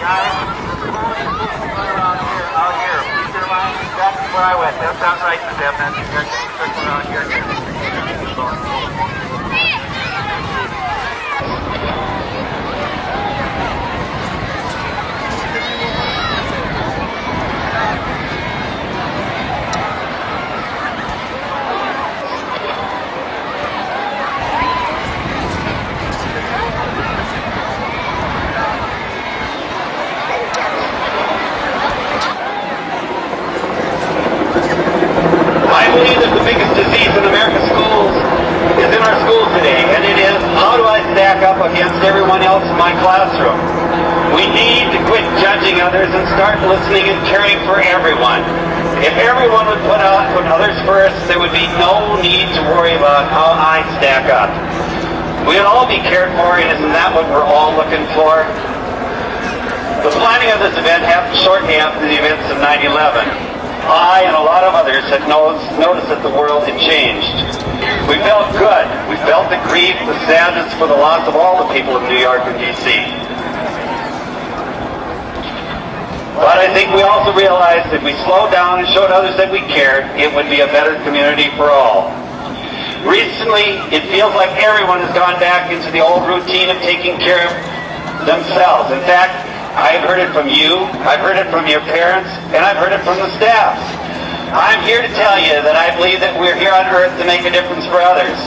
Out here. Keep your line exactly where I went. That's not right to them. That's you're getting circle around here. I believe that the biggest disease in American schools is in our schools today, and it is, how do I stack up against everyone else in my classroom? We need to quit judging others and start listening and caring for everyone. If everyone would put others first, there would be no need to worry about how I stack up. We'd all be cared for, and isn't that what we're all looking for? The planning of this event happened shortly after the events of 9/11. I and a lot of others had noticed that the world had changed. We felt good. We felt the grief, the sadness for the loss of all the people of New York and D.C. But I think we also realized that if we slowed down and showed others that we cared, it would be a better community for all. Recently, it feels like everyone has gone back into the old routine of taking care of themselves. In fact, I've heard it from you, I've heard it from your parents, and I've heard it from the staff. I'm here to tell you that I believe that we're here on earth to make a difference for others.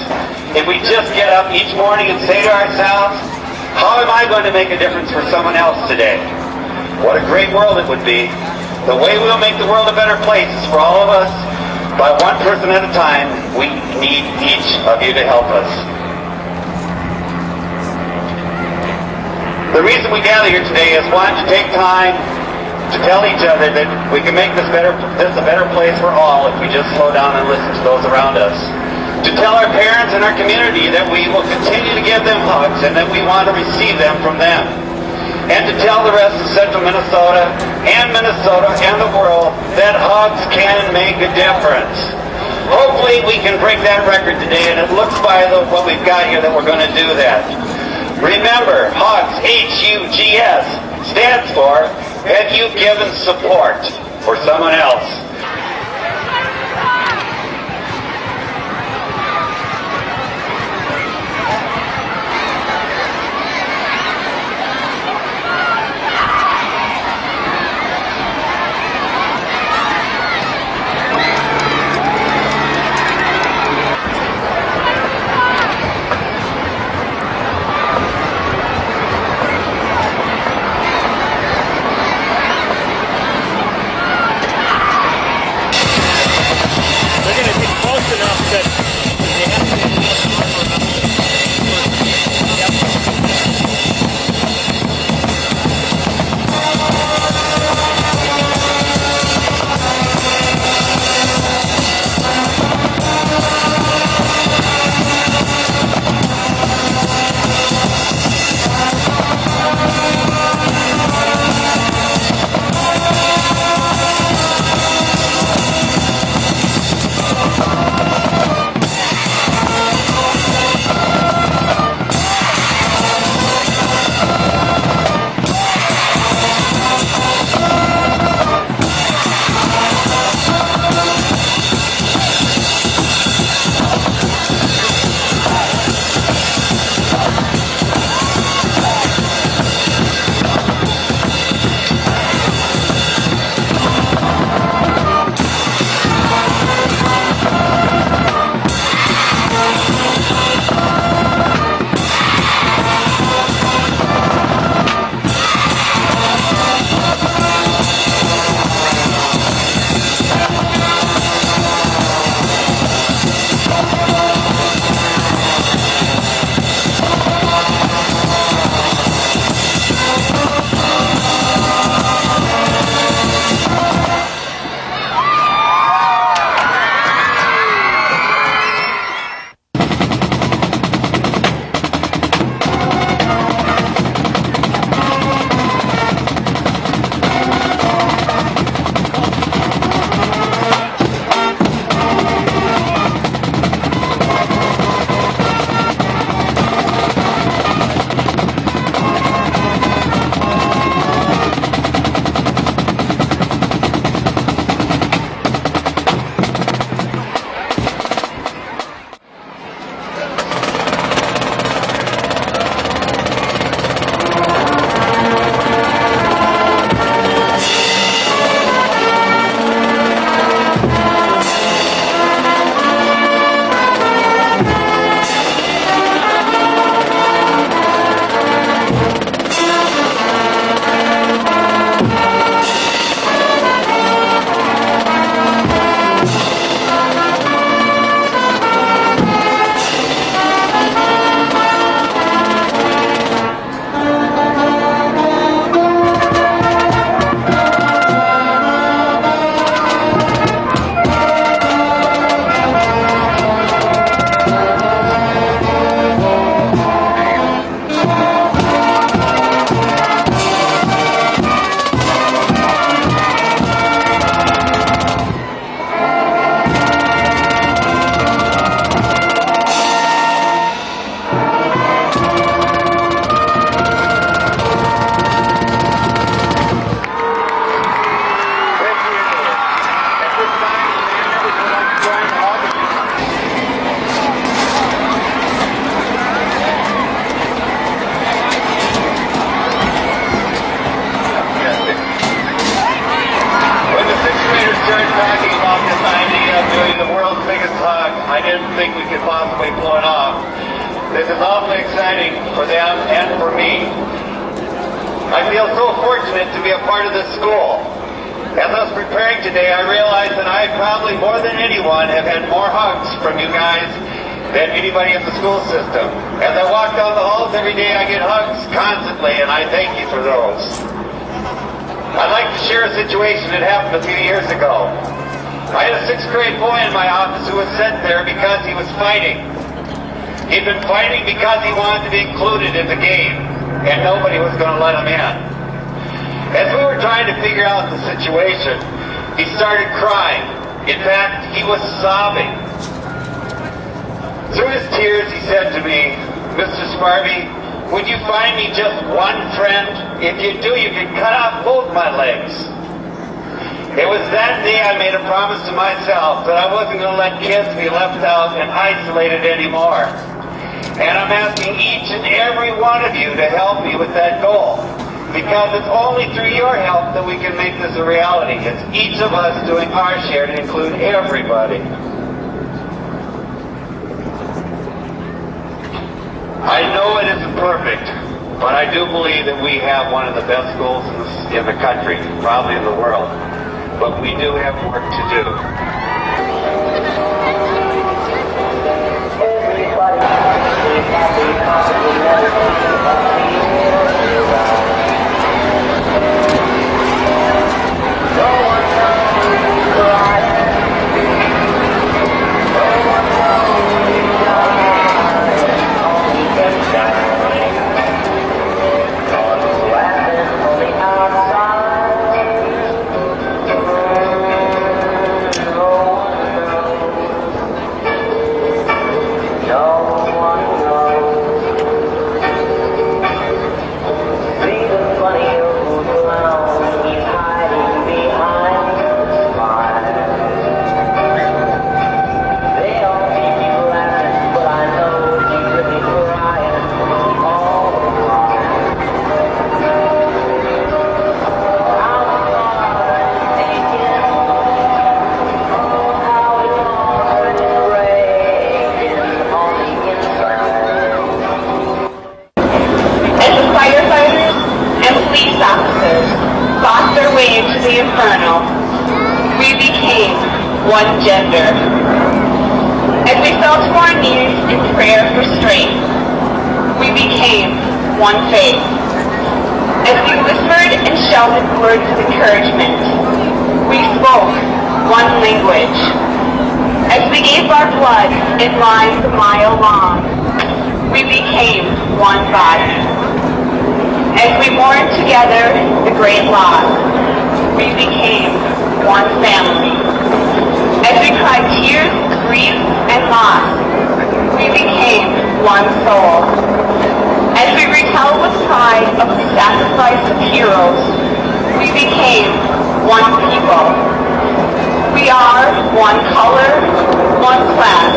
If we just get up each morning and say to ourselves, how am I going to make a difference for someone else today? What a great world it would be. The way we'll make the world a better place is for all of us, by one person at a time. We need each of you to help us. The reason we gather here today is, one, to take time to tell each other that we can make this a better place for all if we just slow down and listen to those around us. To tell our parents and our community that we will continue to give them hugs and that we want to receive them from them. And to tell the rest of central Minnesota and the world that hugs can make a difference. Hopefully we can break that record today, and it looks by what we've got here that we're going to do that. Remember, HUGS, H-U-G-S, stands for Have You Given Support for Someone Else? think we could possibly pull it off. This is awfully exciting for them and for me. I feel so fortunate to be a part of this school. As I was preparing today, I realized that I probably more than anyone have had more hugs from you guys than anybody in the school system. As I walk down the halls every day, I get hugs constantly, and I thank you for those. I'd like to share a situation that happened a few years ago. I had a 6th grade boy in my office who was sent there because he was fighting. He'd been fighting because he wanted to be included in the game, and nobody was going to let him in. As we were trying to figure out the situation, he started crying. In fact, he was sobbing. Through his tears, he said to me, "Mr. Sparby, would you find me just one friend? If you do, you can cut off both my legs." It was that day I made a promise to myself that I wasn't going to let kids be left out and isolated anymore. And I'm asking each and every one of you to help me with that goal. Because it's only through your help that we can make this a reality. It's each of us doing our share to include everybody. I know it isn't perfect, but I do believe that we have one of the best schools in the country, probably in the world. But we do have work to do. One gender. As we fell to our knees in prayer for strength, we became one faith. As we whispered and shouted words of encouragement, we spoke one language. As we gave our blood in lines a mile long, we became one body. As we mourned together the great loss, we became one family. As we cried tears, grief, and loss, we became one soul. As we retell with pride of the sacrifice of heroes, we became one people. We are one color, one class,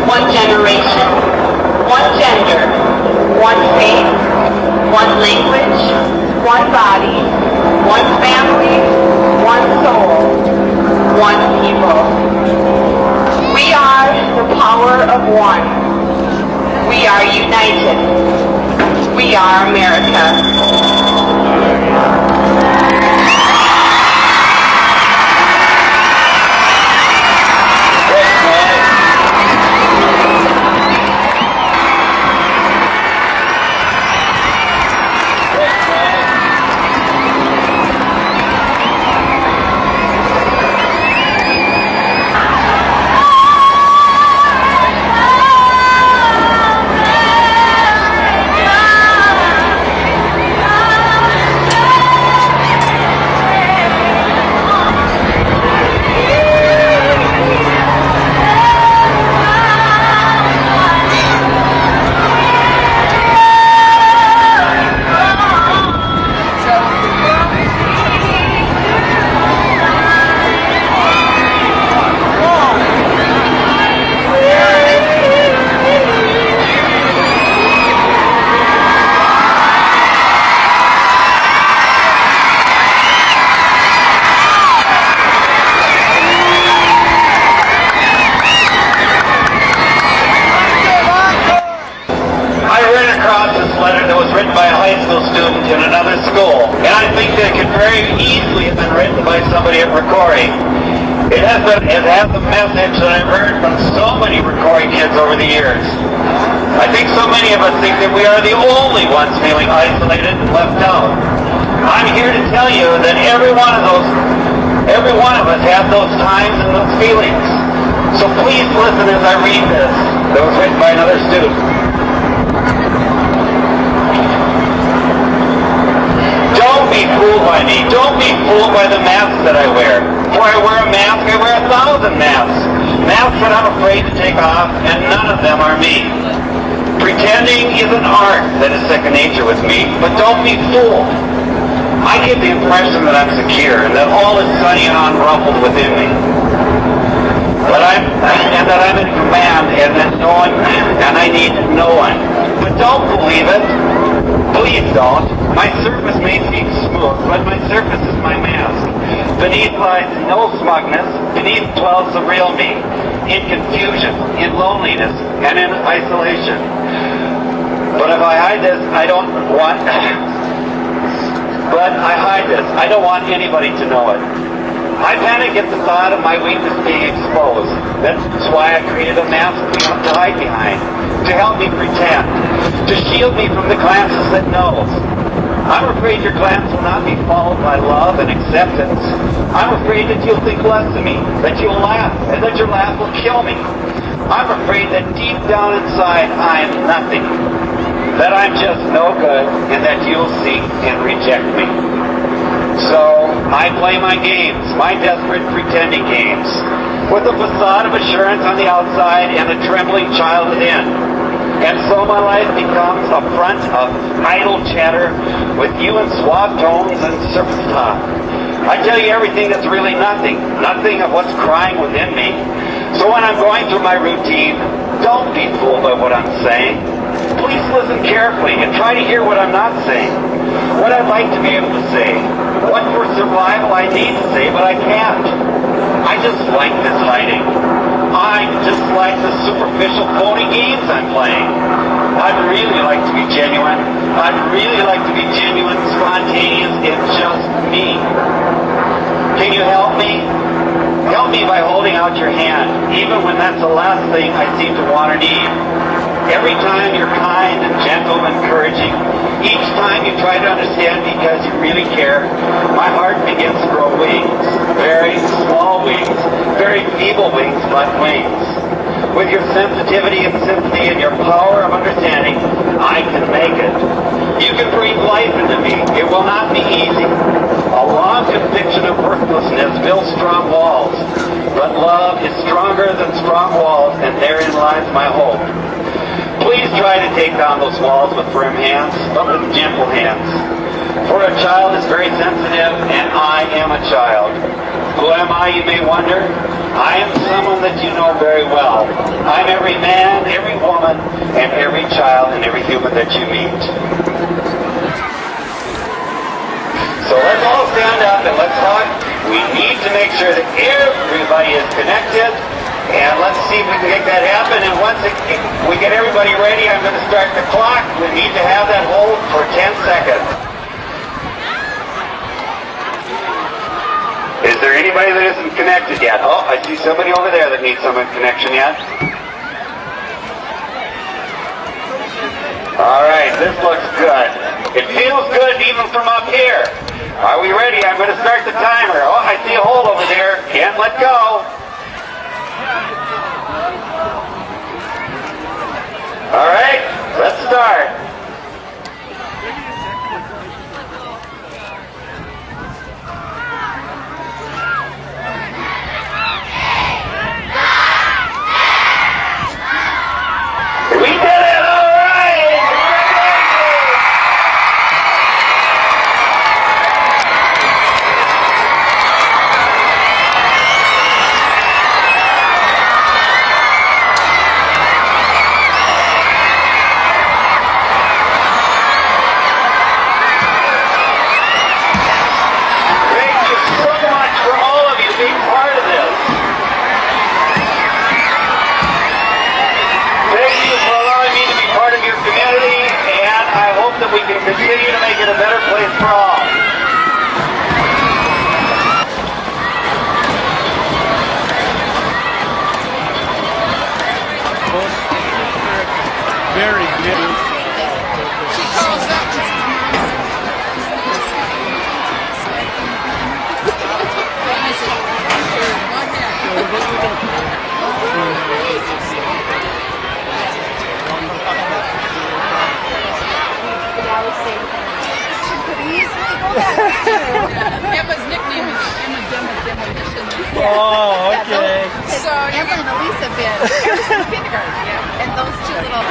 one generation, one gender, one faith, one language, one body, one family, one soul, one people. We are the power of one. We are united. We are America. soul. And I think that it could very easily have been written by somebody at Ricori. It has a message that I've heard from so many Ricori kids over the years. I think so many of us think that we are the only ones feeling isolated and left out. I'm here to tell you that every one of us has those times and those feelings. So please listen as I read this. That was written by another student. Don't be fooled by me. Don't be fooled by the masks that I wear. For I wear a mask, I wear 1,000 masks. Masks that I'm afraid to take off, and none of them are me. Pretending is an art that is second nature with me, but don't be fooled. I get the impression that I'm secure and that all is sunny and unruffled within me. And that I'm in command and that no one, and I need no one. But don't believe it. Please don't. My surface may seem smooth, but my surface is my mask. Beneath lies no smugness. Beneath dwells the real me. In confusion, in loneliness, and in isolation. But if I hide this, I don't want... But I hide this. I don't want anybody to know it. I panic at the thought of my weakness being exposed. That's why I created a mask to hide behind, to help me pretend, to shield me from the glances that knows. I'm afraid your glance will not be followed by love and acceptance. I'm afraid that you'll think less of me, that you'll laugh, and that your laugh will kill me. I'm afraid that deep down inside I'm nothing, that I'm just no good, and that you'll seek and reject me. So I play my games, my desperate pretending games, with a facade of assurance on the outside and a trembling child within. And so my life becomes a front of idle chatter with you in suave tones and surface talk. I tell you everything that's really nothing, nothing of what's crying within me. So when I'm going through my routine, don't be fooled by what I'm saying. Please listen carefully and try to hear what I'm not saying, what I'd like to be able to say, what for survival I need to say, but I can't. I just like this hiding. I just like the superficial phony games I'm playing. I'd really like to be genuine. I'd really like to be genuine, spontaneous, and just me. Can you help me? Help me by holding out your hand, even when that's the last thing I seem to want or need. Every time you're kind and gentle and encouraging, each time you try to understand because you really care, my heart begins to grow wings, very small wings, very feeble wings, but wings. With your sensitivity and sympathy and your power of understanding, I can make it. You can breathe life into me. It will not be easy. A long conviction of worthlessness builds strong walls, but love is stronger than strong walls, and therein lies my hope. Please try to take down those walls with firm hands, but with gentle hands. For a child is very sensitive, and I am a child. Who am I, you may wonder? I am someone that you know very well. I'm every man, every woman, and every child, and every human that you meet. So let's all stand up and let's talk. We need to make sure that everybody is connected. And let's see if we can make that happen. And once we get everybody ready, I'm going to start the clock. We need to have that hold for 10 seconds. Is there anybody that isn't connected yet? Oh, I see somebody over there that needs some connection yet. All right, this looks good. It feels good even from up here. Are we ready? I'm going to start the timer. Oh, I see a hole over there. Can't let go. All right, let's start. We did it, all right! That we can continue to make it a better place for all. Oh, okay. So Amber and Elise have been ever since kindergarten, yeah. And those two little